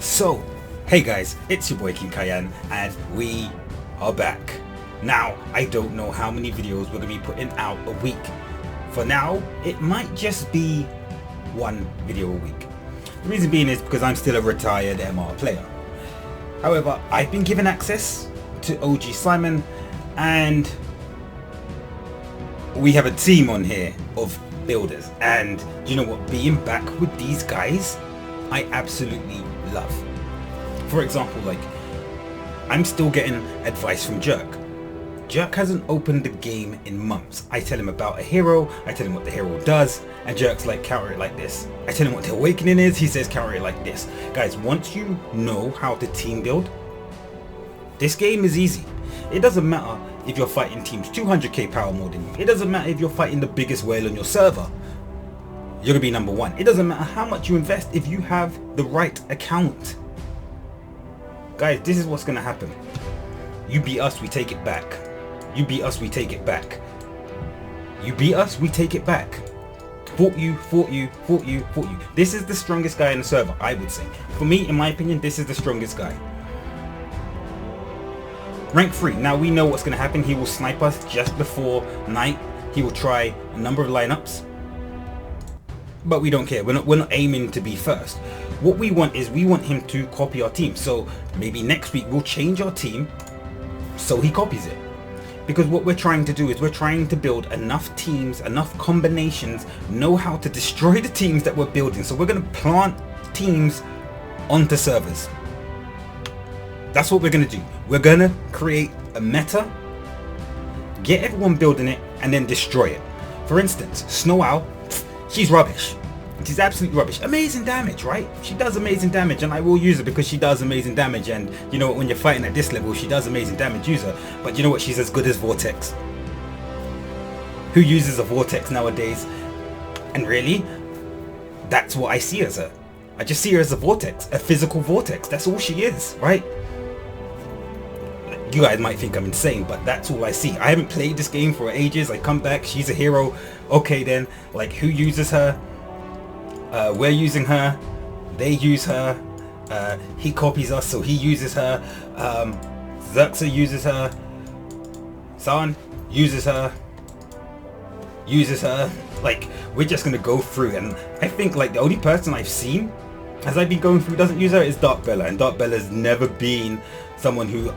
So, hey guys, it's your boy Kyn Kyan and we are back. Now, I don't know how many videos we're going to be putting out a week. For now, it might just be one video a week. The reason being is because I'm still a retired MR player. However, I've been given access to OG Simon and we have a team on here of builders, and you know what, being back with these guys I absolutely love. For example, like, I'm still getting advice from Jerk. Jerk hasn't opened the game in months. I tell him about a hero, I tell him what the hero does, and Jerk's like, counter it like this. I tell him what the awakening is, he says counter it like this. Guys, once you know how to team build, this game is easy. It doesn't matter if you're fighting teams 200k power more than you. It doesn't matter if you're fighting the biggest whale on your server. You're gonna be number one. It doesn't matter how much you invest if you have the right account. Guys, this is what's gonna happen. You beat us, we take it back. You beat us, we take it back. You beat us, we take it back. Fought you, fought you, fought you, fought you. This is the strongest guy in the server, I would say. For me, in my opinion, this is the strongest guy. Rank 3. Now we know what's going to happen. He will snipe us just before night. He will try a number of lineups. But we don't care. We're not aiming to be first. What we want is we want him to copy our team. So maybe next week we'll change our team so he copies it. Because what we're trying to do is we're trying to build enough teams, enough combinations, know how to destroy the teams that we're building. So we're going to plant teams onto servers. That's what we're going to do. We're going to create a meta, get everyone building it, and then destroy it. For instance, Snow Owl, she's rubbish. She's absolutely rubbish. Amazing damage, right? She does amazing damage, and I will use her because she does amazing damage. And you know what, when you're fighting at this level, she does amazing damage, use her. But you know what, she's as good as Vortex. Who uses a Vortex nowadays? And really, that's what I see as her. I just see her as a Vortex, a physical Vortex. That's all she is, right? You guys might think I'm insane, but that's all I see. I haven't played this game for ages. I come back, she's a hero. Okay then, like, who uses her? We're using her. They use her. He copies us, so he uses her. Xerxa uses her. San uses her. Uses her. Like, we're just gonna go through, and I think like the only person I've seen as I've been going through doesn't use her is Dark Bella, and Dark Bella's never been someone who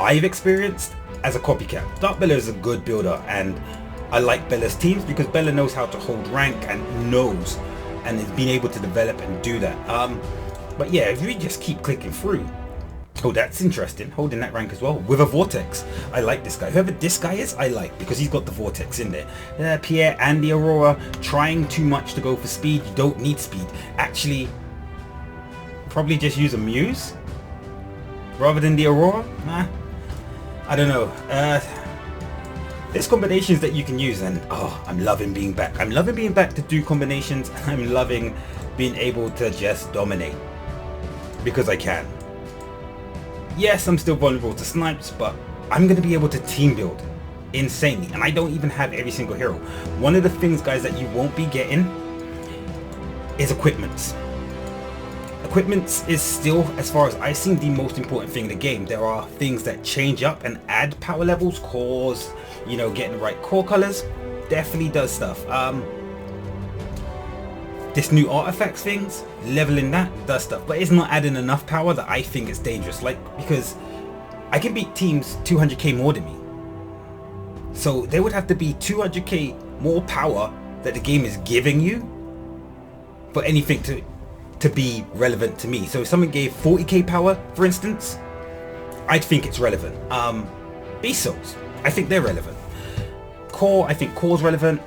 I've experienced as a copycat. Dark Bella is a good builder, and I like Bella's teams because Bella knows how to hold rank and knows and has been able to develop and do that. But yeah, if we just keep clicking through. Oh, that's interesting, holding that rank as well with a Vortex. I like this guy. Whoever this guy is, I like, because he's got the Vortex in there. Pierre and the Aurora, trying too much to go for speed. You don't need speed. Actually, probably just use a Muse rather than the Aurora. Nah, I don't know. There's combinations that you can use, and oh, I'm loving being back. I'm loving being back to do combinations. I'm loving being able to just dominate because I can. Yes, I'm still vulnerable to snipes, but I'm going to be able to team build insanely, and I don't even have every single hero. One of the things, guys, that you won't be getting is equipments. Equipments is still, as far as I've seen, the most important thing in the game. There are things that change up and add power levels, cores, you know, getting the right core colors definitely does stuff. This new artifacts things, leveling that does stuff, but it's not adding enough power that I think it's dangerous. Like, because I can beat teams 200k more than me, so there would have to be 200k more power that the game is giving you for anything to be relevant to me. So if someone gave 40k power, for instance, I'd think it's relevant. Beast Souls, I think they're relevant. Core, I think Core's relevant.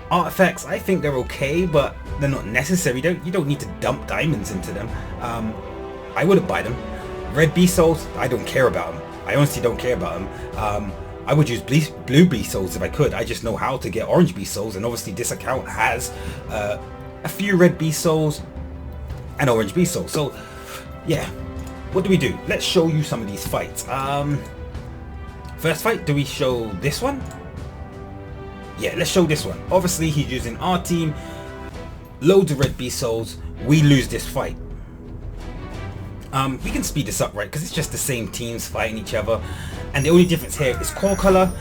Artifacts, I think they're okay, but they're not necessary. You don't need to dump diamonds into them. I wouldn't buy them. Red Beast Souls, I don't care about them. I honestly don't care about them. I would use blue Beast Souls if I could. I just know how to get orange Beast Souls, and obviously this account has a few red Beast Souls and orange Beast Souls. So yeah, what do we do? Let's show you some of these fights. First fight, do we show this one? Yeah, let's show this one. Obviously he's using our team, loads of red Beast Souls. We lose this fight. We can speed this up, right? Because it's just the same teams fighting each other. And the only difference here is core color.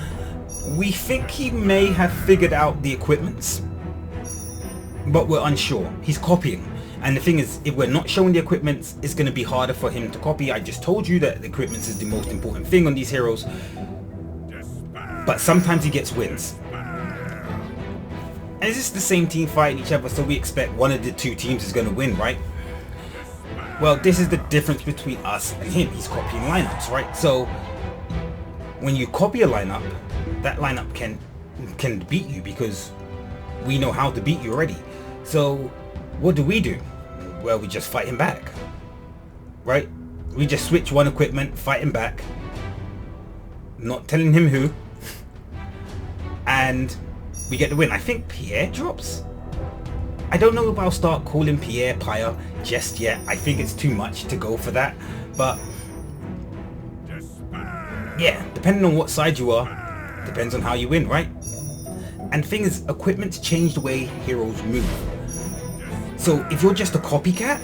We think he may have figured out the equipments, but we're unsure. He's copying. And the thing is, if we're not showing the equipments, it's going to be harder for him to copy. I just told you that the equipments is the most important thing on these heroes. But sometimes he gets wins. And it's just the same team fighting each other, so we expect one of the two teams is going to win, right? Well, this is the difference between us and him. He's copying lineups, right? So when you copy a lineup, that lineup can beat you because we know how to beat you already. So what do? Well, we just fight him back, right? We just switch one equipment, fight him back, not telling him who, and we get the win. I think Pierre drops. I don't know if I'll start calling Pierre Pyre just yet. I think it's too much to go for that. But yeah, depending on what side you are, depends on how you win, right? And the thing is, equipment change the way heroes move. So if you're just a copycat,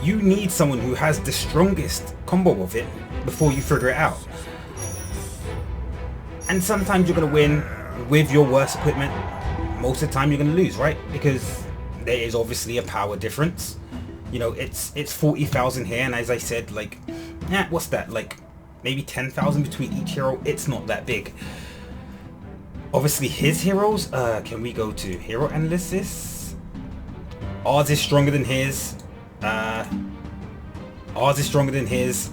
you need someone who has the strongest combo of it before you figure it out. And sometimes you're going to win with your worst equipment. Most of the time you're going to lose, right? Because there is obviously a power difference. You know, it's 40,000 here, and as I said, like, what's that? Like maybe 10,000 between each hero. It's not that big. Obviously his heroes, can we go to hero analysis? Ours is stronger than his. Ours is stronger than his.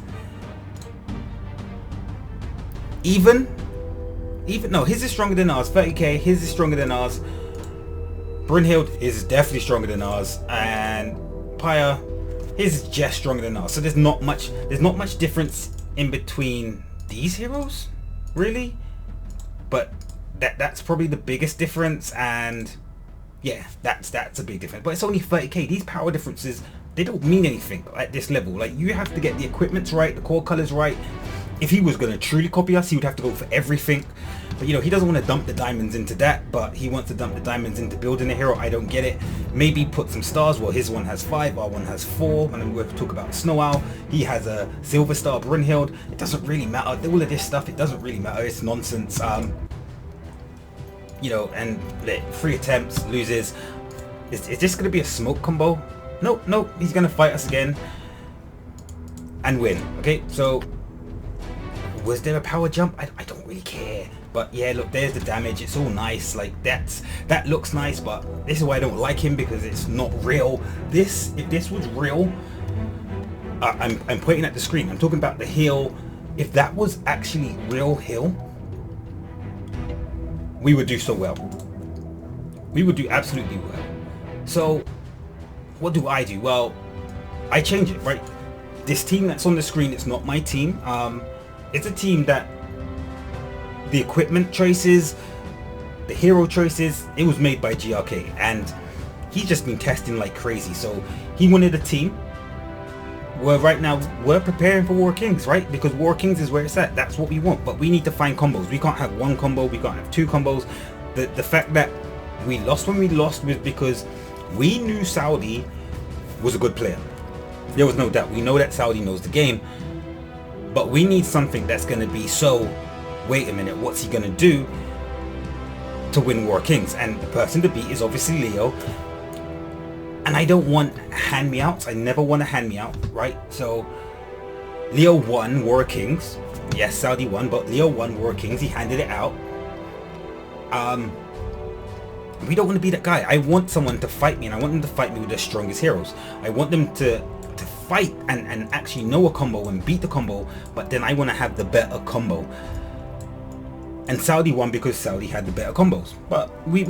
No, his is stronger than ours. 30k, his is stronger than ours. Brunhild is definitely stronger than ours, and Pyre, his is just stronger than ours. So there's not much difference in between these heroes, really. But that's probably the biggest difference, and yeah, that's a big difference. But it's only 30k. These power differences, they don't mean anything at this level. Like, you have to get the equipments right, the core colors right. If he was going to truly copy us, he would have to go for everything. But you know, he doesn't want to dump the diamonds into that, but he wants to dump the diamonds into building a hero. I don't get it. Maybe put some stars. Well, his one has 5, our one has 4. And then we'll talk about Snow Owl. He has a silver star Brunhild. It doesn't really matter. All of this stuff, it doesn't really matter. It's nonsense. You know, and 3 attempts, loses. Is this going to be a smoke combo? Nope. He's going to fight us again and win. Okay, so was there a power jump? I don't really care. But yeah, look, there's the damage. It's all nice. Like, that looks nice, but this is why I don't like him, because it's not real. If this was real, I'm pointing at the screen. I'm talking about the heal. If that was actually real heal, we would do so well. We would do absolutely well. So what do? Well, I change it, right? This team that's on the screen, it's not my team. It's a team that the equipment choices, the hero choices, it was made by GRK, and he's just been testing like crazy. So he wanted a team where right now we're preparing for War Kings, right? Because War Kings is where it's at. That's what we want, but we need to find combos. We can't have one combo, we can't have 2 combos. The fact that we lost when we lost was because we knew Saudi was a good player. There was no doubt. We know that Saudi knows the game, but we need something that's going to be so, wait a minute, what's he going to do to win War Kings? And the person to beat is obviously Leo. And I don't want hand-me-outs. I never want a hand-me-out, right? So Leo won War Kings. Yes, Saudi won, but Leo won War Kings. He handed it out. We don't want to be that guy. I want someone to fight me, and I want them to fight me with the strongest heroes. I want them to fight and actually know a combo and beat the combo, but then I want to have the better combo. And Saudi won because Saudi had the better combos. But we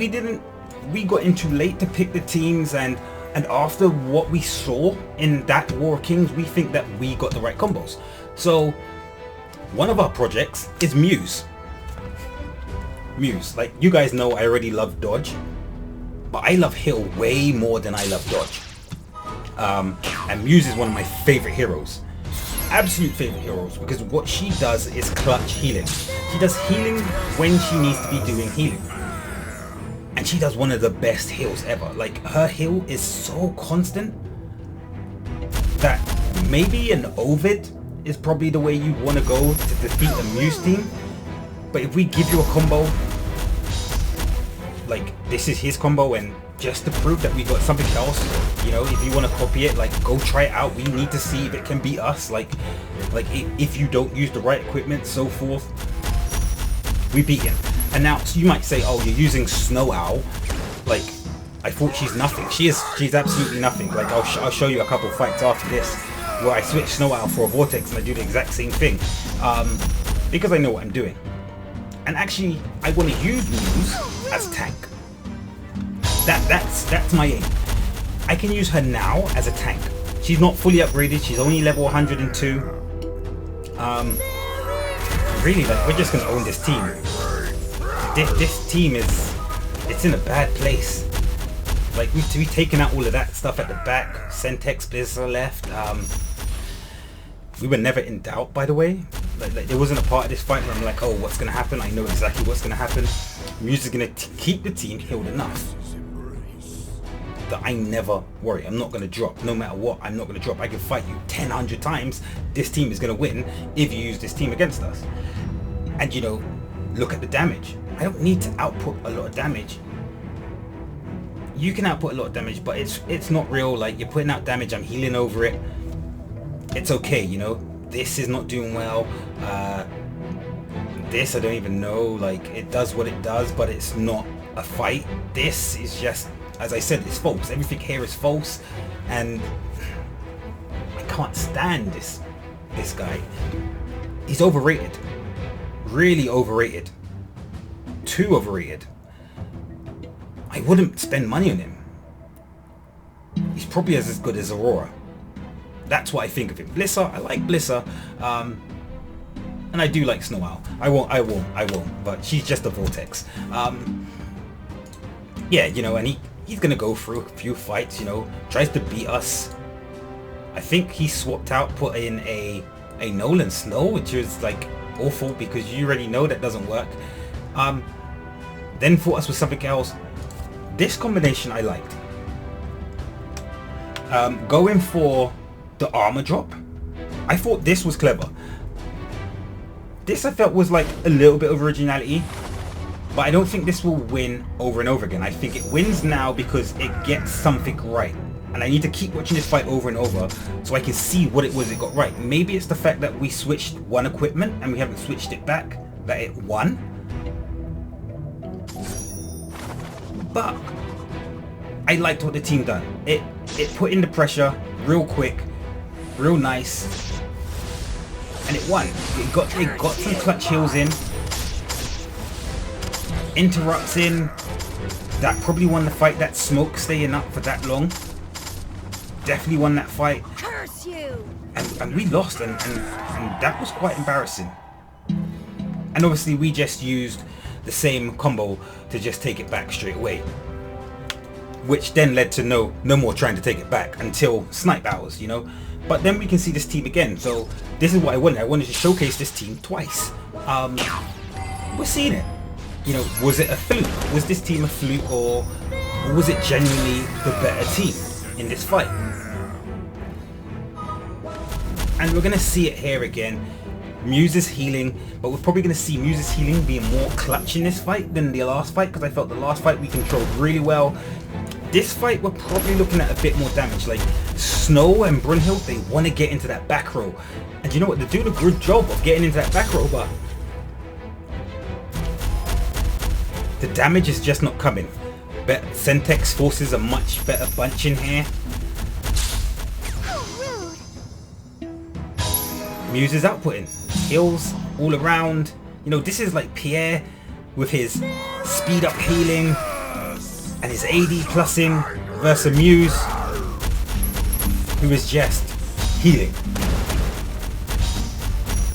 got in too late to pick the teams, and after what we saw in that War Kings, we think that we got the right combos. So one of our projects is Muse. Like, you guys know I already love dodge, but I love heal way more than I love dodge. And Muse is one of my favorite heroes. Absolute favorite heroes, because what she does is clutch healing. She does healing when she needs to be doing healing. And she does one of the best heals ever. Like, her heal is so constant that maybe an Ovid is probably the way you want to go to defeat a Muse team. But if we give you a combo, like this is his combo, and just to prove that we got something else, you know, if you want to copy it, like go try it out. We need to see if it can beat us. Like if you don't use the right equipment, so forth, we beat him. And now so you might say, oh, you're using Snow Owl. Like I thought she's nothing. She's absolutely nothing. Like I'll show you a couple fights after this where I switch Snow Owl for a Vortex and I do the exact same thing, because I know what I'm doing. And actually, I want to use Muse as tank. That's my aim. I can use her now as a tank. She's not fully upgraded. She's only level 102. Really, like we're just gonna own this team. This team it's in a bad place. Like we've taken out all of that stuff at the back. Sentex Blizzard left. We were never in doubt, by the way. Like there wasn't a part of this fight where I'm like, oh, what's gonna happen? I know exactly what's gonna happen. Muse is gonna keep the team healed enough that I never worry. I'm not gonna drop. No matter what, I'm not gonna drop. I can fight you 100 times. This team is gonna win if you use this team against us. And you know, look at the damage. I don't need to output a lot of damage. You can output a lot of damage, but it's not real. Like you're putting out damage, I'm healing over it. It's okay, you know. This is not doing well. This I don't even know. Like it does what it does, but it's not a fight. This is just, as I said, it's false. Everything here is false, and I can't stand this guy. He's overrated. Really overrated. Too overrated. I wouldn't spend money on him. He's probably as good as Aurora. That's what I think of him. Blissa, I like Blissa. And I do like Snow Owl. I won't. But she's just a Vortex. Yeah, you know, and he's gonna go through a few fights, you know, tries to beat us. I think he swapped out, put in a Nolan Snow, which was like awful because you already know that doesn't work. Then fought us with something else. This combination I liked. Going for the armor drop, I thought this was clever. This I felt was like a little bit of originality, but I don't think this will win over and over again. I think it wins now because it gets something right, and I need to keep watching this fight over and over so I can see what it was it got right. Maybe it's the fact that we switched one equipment and we haven't switched it back that it won. But I liked what the team done. It put in the pressure real quick, real nice, and it won. It got some clutch heals in, interrupts in. That probably won the fight. That smoke staying up for that long definitely won that fight. Curse you! And we lost, and that was quite embarrassing. And obviously we just used the same combo to just take it back straight away, which then led to no more trying to take it back until snipe hours, you know. But then we can see this team again. So this is what I wanted. I wanted to showcase this team twice. We're seeing it. You know, was it a fluke? Was this team a fluke, or was it genuinely the better team in this fight? And we're gonna see it here again. Muse is healing, but we're probably going to see Muse's healing being more clutch in this fight than the last fight, because I felt the last fight we controlled really well. This fight we're probably looking at a bit more damage. Like Snow and Brunhild, they want to get into that back row, and you know what, they're doing a good job of getting into that back row, but the damage is just not coming. But Sentex forces a much better bunch in here. Muse is outputting heals all around. You know, this is like Pierre with his speed up healing and his AD plussing versus Muse, who is just healing.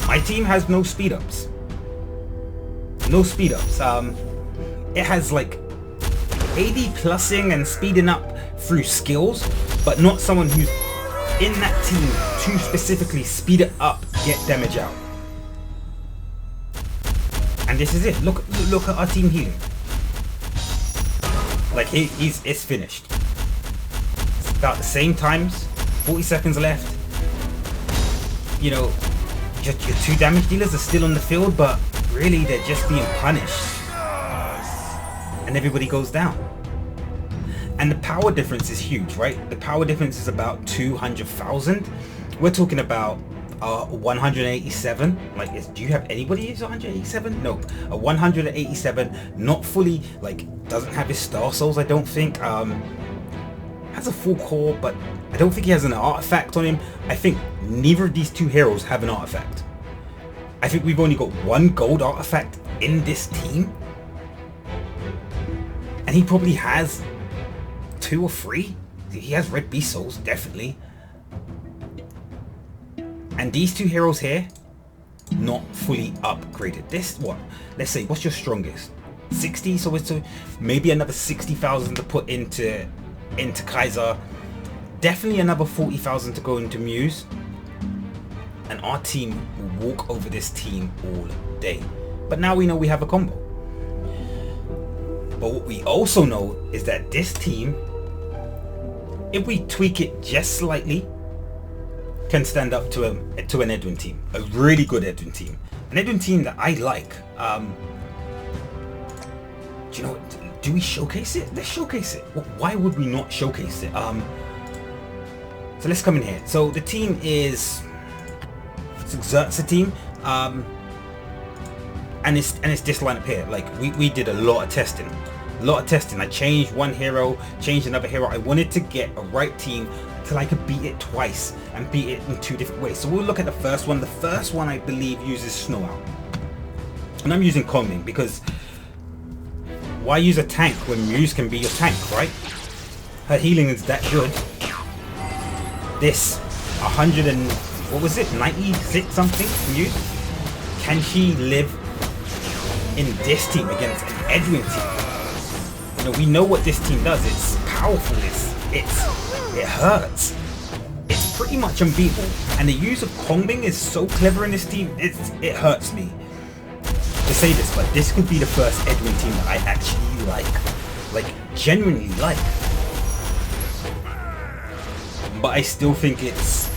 My team has no speed ups. No speed ups. It has like AD plussing and speeding up through skills, but not someone who's in that team to specifically speed it up, get damage out. And this is it. Look at our team healing. Like it's finished. It's about the same times. 40 seconds left. you know, your 2 damage dealers are still on the field, but really they're just being punished. And everybody goes down. And the power difference is huge, right? The power difference is about 200,000. We're talking about 187. Like, do you have anybody who's 187? Nope. A 187, not fully, like, doesn't have his star souls, I don't think. Has a full core, but I don't think he has an artifact on him. I think neither of these 2 heroes have an artifact. I think we've only got 1 gold artifact in this team. And he probably has 2 or 3. He has red beast souls, definitely. And these 2 heroes here, not fully upgraded. This, what? Let's say, what's your strongest? 60, so it's maybe another 60,000 to put into Kaiser. Definitely another 40,000 to go into Muse. And our team will walk over this team all day. But now we know we have a combo. But what we also know is that this team, if we tweak it just slightly, can stand up to an Edwin team, a really good Edwin team, an Edwin team that I like. Do you know what? Do we showcase it? Let's showcase it. Why would we not showcase it? So let's come in here. So the team is Xerx's team, and it's this lineup here. Like we did a lot of testing. I changed one hero, changed another hero. I wanted to get a right team till I could beat it twice and beat it in 2 different ways. So we'll look at the first one. The first one I believe uses Snow Owl. And I'm using Kong because why use a tank when Muse can be your tank, right? Her healing is that good. This 100 and what was it, 96 something Muse? Can she live in this team against an Edwin team? You know, we know what this team does. It's powerful. It hurts. It's pretty much unbeatable. And the use of Kongbing is so clever in this team. It hurts me to say this, but this could be the first Edwin team that I actually like genuinely like. But I still think it's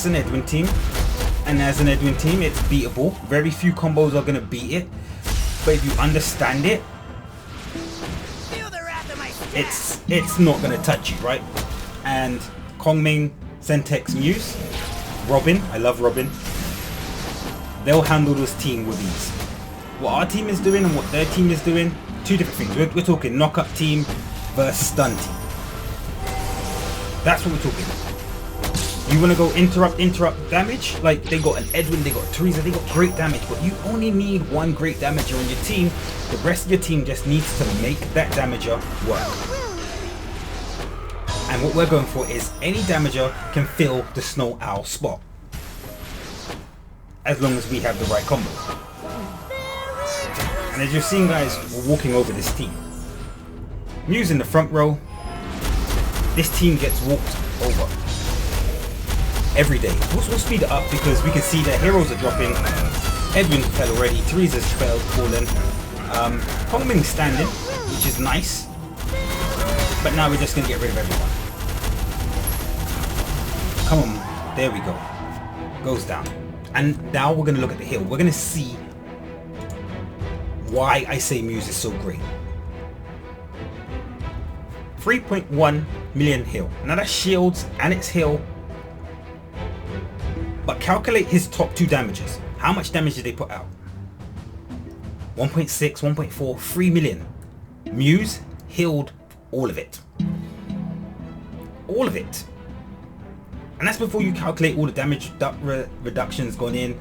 an Edwin team, and as an Edwin team, it's beatable. Very few combos are gonna beat it, but if you understand it, it's not gonna touch you, right? And Kongming, Sentex, Muse, Robin, I love Robin. They'll handle this team with ease. What our team is doing and what their team is doing, 2 different things. We're talking knock-up team versus stun team. That's what we're talking. You want to go interrupt damage? Like they got an Edwin, they got Teresa, they got great damage, but you only need 1 great damager on your team. The rest of your team just needs to make that damager work. And what we're going for is any damager can fill the Snow Owl spot, as long as we have the right combo. And as you're seeing, guys, we're walking over this team. Muse in the front row. This team gets walked over every day. We'll speed it up because we can see the heroes are dropping. Edwin fell already. Teresa's fallen. Kongming's standing, which is nice. But now we're just gonna get rid of everyone. Come on, there we go. Goes down. And now we're gonna look at the hill. We're gonna see why I say Muse is so great. 3.1 million heal. Now that's shields and it's heal. But calculate his top 2 damages. How much damage did they put out? 1.6, 1.4, 3 million. Muse healed all of it. All of it. And that's before you calculate all the damage reductions gone in.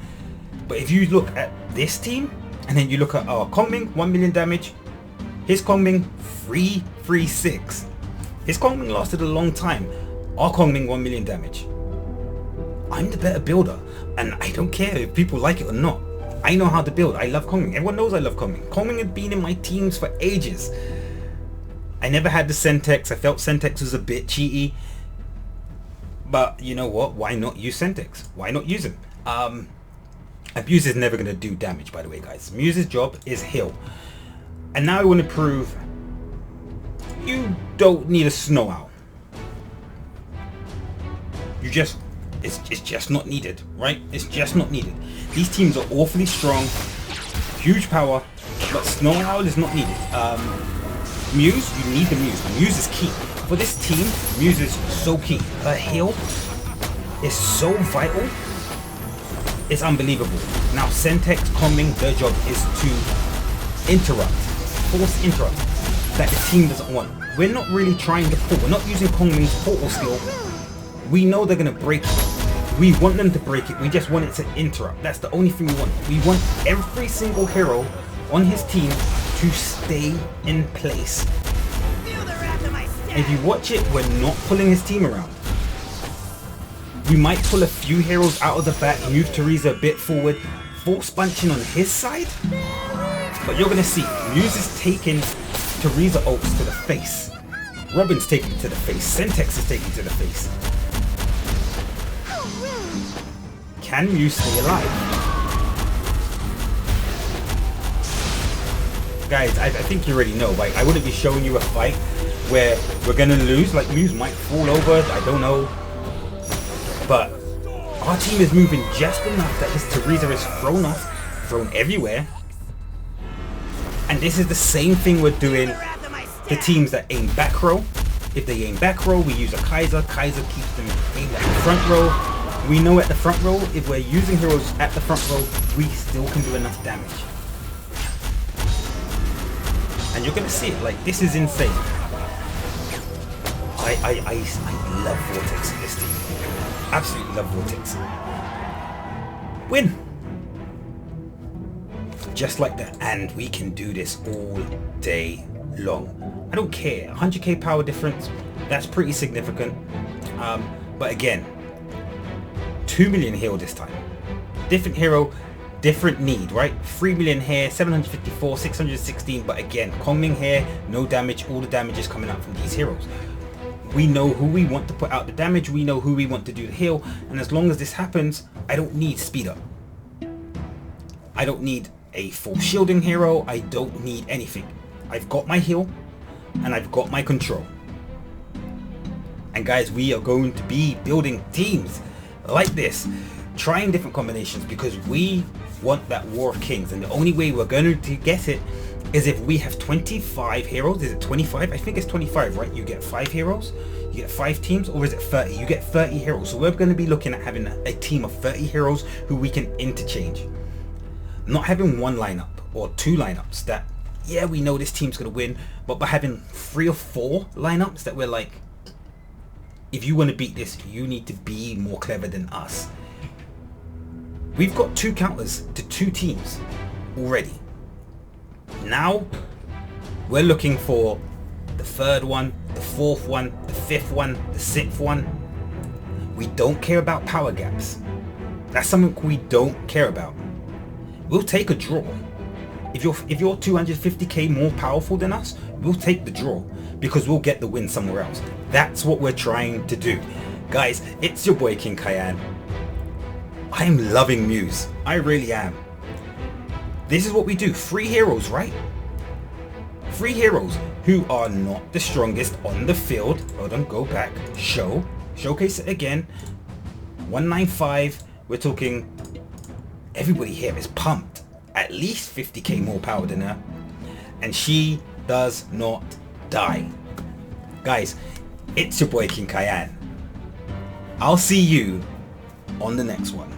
But if you look at this team, and then you look at our Kongming, 1 million damage. His Kongming, 336. His Kongming lasted a long time. Our Kongming, 1 million damage. I'm the better builder, and I don't care if people like it or not. I know how to build. I love Kongming. Everyone knows I love Kongming. Kongming had been in my teams for ages. I never had the Sentex. I felt Sentex was a bit cheaty. But you know what? Why not use Sentex? Why not use him? Muse is never going to do damage, by the way, guys. Muse's job is heal. And now I want to prove you don't need a Snow Owl. You just, It's just not needed, right? It's just not needed. These teams are awfully strong, huge power, but Snow Owl is not needed. Muse, you need the Muse. Muse is key. For this team, Muse is so key. Her heal is so vital. It's unbelievable. Now, Sentex, Kongming, their job is to interrupt, force interrupt that the team doesn't want. We're not really trying to pull. We're not using Kongming's portal skill. We know they're going to break it. We want them to break it. We just want it to interrupt. That's the only thing we want. We want every single hero on his team to stay in place. If you watch it, we're not pulling his team around. We might pull a few heroes out of the back, move Teresa a bit forward, force bunching on his side. But you're going to see, Muse is taking Teresa ults to the face. Robin's taking it to the face. Sentex is taking it to the face. Can Muse stay alive? Guys, I think you already know. Like, I wouldn't be showing you a fight where we're going to lose. Like, Muse might fall over. I don't know. But our team is moving just enough that his Teresa is thrown everywhere. And this is the same thing we're doing to teams that aim back row. If they aim back row, we use a Kaiser. Kaiser keeps them aimed at the front row. We know at the front row, if we're using heroes at the front row, we still can do enough damage. And you're going to see it, like, this is insane. I love Vortex in this team. Absolutely love Vortex. Win! Just like that, and we can do this all day long. I don't care. 100k power difference, that's pretty significant. But again, 2 million heal this time. Different hero, different need, right? 3 million here, 754, 616, but again, Kongming here, no damage, all the damage is coming out from these heroes. We know who we want to put out the damage, we know who we want to do the heal, and as long as this happens, I don't need speed up. I don't need a full shielding hero, I don't need anything. I've got my heal, and I've got my control. And guys, we are going to be building teams like this, trying different combinations, because we want that War of Kings, and the only way we're going to get it is if we have 25 heroes. Is it 25? I think it's 25, right? You get 5 heroes, you get 5 teams, or is it 30? You get 30 heroes. So we're going to be looking at having a team of 30 heroes who we can interchange. Not having one lineup or 2 lineups that, yeah, we know this team's going to win, but by having 3 or 4 lineups that we're like, if you want to beat this, you need to be more clever than us. We've got 2 counters to 2 teams already. Now we're looking for the 3rd one, the 4th one, the 5th one, the 6th one. We don't care about power gaps. That's something we don't care about. We'll take a draw. If you're 250k more powerful than us, we'll take the draw because we'll get the win somewhere else. That's what we're trying to do. Guys, it's your boy Kyn Kyan. I'm loving Muse. I really am. This is what we do. 3 heroes, right? 3 heroes who are not the strongest on the field. Hold on, go back. Showcase it again. 195. We're talking, everybody here is pumped. At least 50k more power than her. And she does not die. Guys, it's your boy Kyn Kyan. I'll see you on the next one.